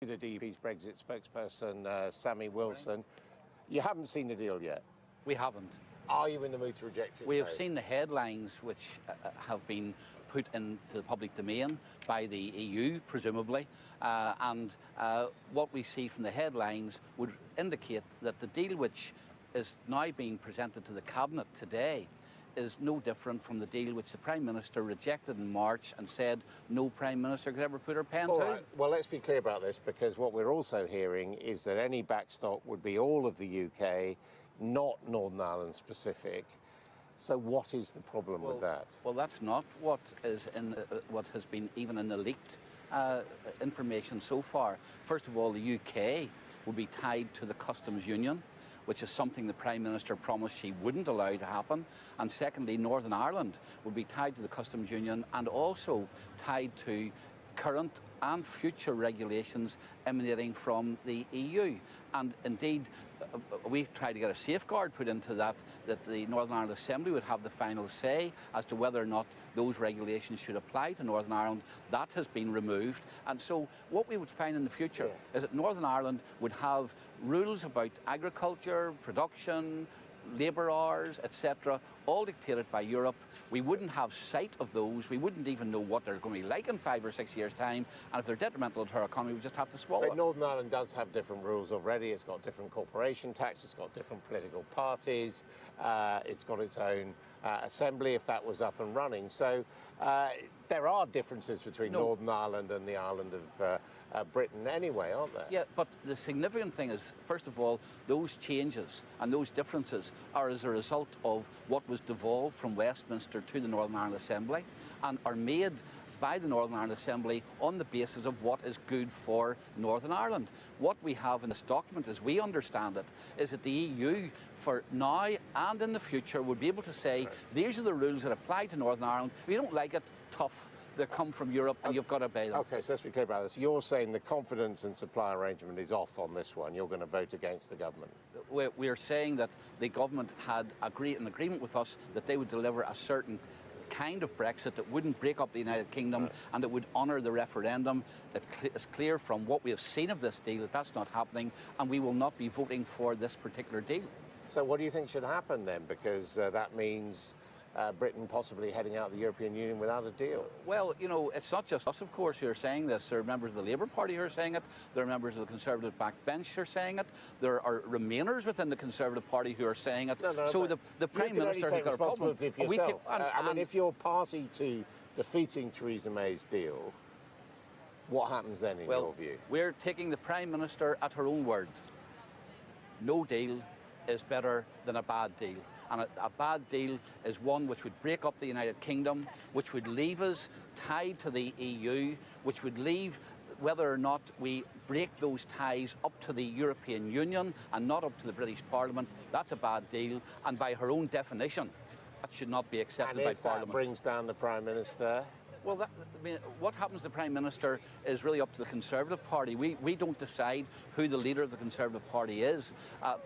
The DUP's Brexit spokesperson, Sammy Wilson. You haven't seen the deal yet? We haven't. Are you in the mood to reject it? We have seen the headlines which have been put into the public domain by the EU, presumably, and what we see from the headlines would indicate that the deal which is now being presented to the Cabinet today is no different from the deal which the Prime Minister rejected in March and said no Prime Minister could ever put her pen to. Right. Well, let's be clear about this, because what we're also hearing is that any backstop would be all of the UK, not Northern Ireland specific. So what is the problem with that? Well, that's not what is in what has been even in the leaked information so far. First of all, the UK will be tied to the customs union, which is something the Prime Minister promised she wouldn't allow to happen. And secondly, Northern Ireland will be tied to the customs union and also tied to current and future regulations emanating from the EU. And indeed, we tried to get a safeguard put into that the Northern Ireland Assembly would have the final say as to whether or not those regulations should apply to Northern Ireland. That has been removed. And so what we would find in the future is that Northern Ireland would have rules about agriculture, production, labour hours, etc., all dictated by Europe. We wouldn't have sight of those. We wouldn't even know what they're going to be like in 5 or 6 years' time. And if they're detrimental to our economy, we just have to swallow it. Northern Ireland does have different rules already. It's got different corporation tax. It's got different political parties. It's got its own assembly, if that was up and running. So there are differences between Northern Ireland and the island of Britain anyway, aren't there? Yeah, but the significant thing is, first of all, those changes and those differences are as a result of what was devolved from Westminster to the Northern Ireland Assembly and are made by the Northern Ireland Assembly on the basis of what is good for Northern Ireland. What we have in this document, as we understand it, is that the EU, for now and in the future, would be able to say, these are the rules that apply to Northern Ireland. If you don't like it, tough. They come from Europe and you've got to obey them. OK, so let's be clear about this. You're saying the confidence and supply arrangement is off on this one. You're going to vote against the government. We're saying that the government had agreed an agreement with us that they would deliver a certain kind of Brexit that wouldn't break up the United Kingdom and that would honour the referendum. It's clear from what we have seen of this deal that that's not happening, and we will not be voting for this particular deal. So what do you think should happen then? Because that means Britain possibly heading out of the European Union without a deal. Well, you know, it's not just us, of course, who are saying this. There are members of the Labour Party who are saying it. There are members of the Conservative backbench who are saying it. There are Remainers within the Conservative Party who are saying it. So the Prime Minister has got a problem. For yourself. I mean, if you're party to defeating Theresa May's deal, what happens then in your view? We're taking the Prime Minister at her own word. No deal is better than a bad deal. And a bad deal is one which would break up the United Kingdom, which would leave us tied to the EU, which would leave whether or not we break those ties up to the European Union and not up to the British Parliament. That's a bad deal, and by her own definition, that should not be accepted by Parliament. And if that brings down the Prime Minister? Well, what happens to the Prime Minister is really up to the Conservative Party. We don't decide who the leader of the Conservative Party is,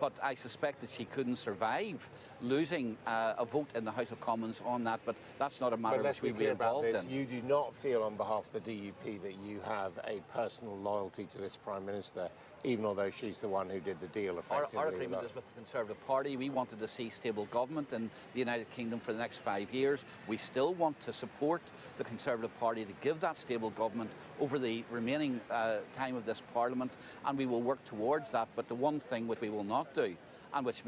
but I suspect that she couldn't survive losing a vote in the House of Commons on that, but that's not a matter which we'd be involved in. You do not feel on behalf of the DUP that you have a personal loyalty to this Prime Minister, even although she's the one who did the deal effectively. Our agreement is with the Conservative Party. We wanted to see stable government in the United Kingdom for the next 5 years. We still want to support the Conservative Party to give that stable government over the remaining time of this Parliament, and we will work towards that. But the one thing which we will not do, and which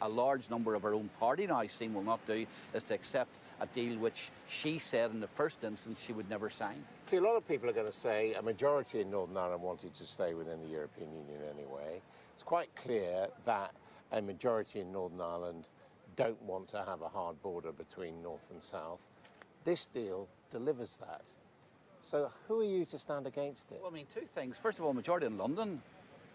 a large number of our own party now seem will not do, is to accept a deal which she said in the first instance she would never sign. See, a lot of people are going to say a majority in Northern Ireland wanted to stay within the European Union anyway. It's quite clear that a majority in Northern Ireland don't want to have a hard border between North and South. This deal delivers that. So who are you to stand against it? Well, I mean, two things. First of all, majority in London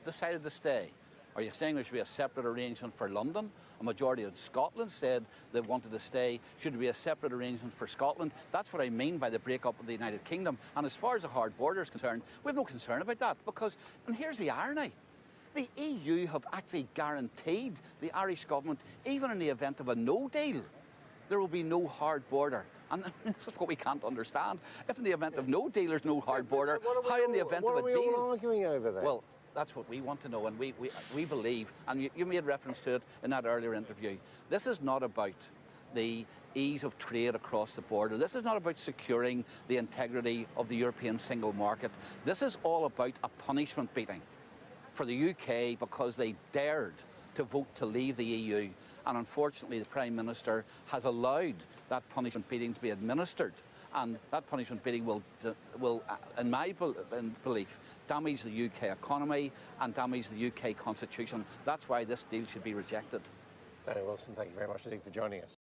decided to stay. Are you saying there should be a separate arrangement for London? A majority of Scotland said they wanted to stay. Should there be a separate arrangement for Scotland? That's what I mean by the breakup of the United Kingdom. And as far as a hard border is concerned, we have no concern about that because, and here's the irony, the EU have actually guaranteed the Irish government, even in the event of a no deal, there will be no hard border. And this is what we can't understand. If in the event of no deal, there's no hard border, how in the event of a deal? What are we all arguing over then? Well, that's what we want to know, and we believe, and you made reference to it in that earlier interview, this is not about the ease of trade across the border. This is not about securing the integrity of the European single market. This is all about a punishment beating for the UK because they dared to vote to leave the EU. And unfortunately, the Prime Minister has allowed that punishment beating to be administered. And that punishment bidding will in my belief, damage the UK economy and damage the UK constitution. That's why this deal should be rejected. Sammy Wilson, thank you very much indeed for joining us.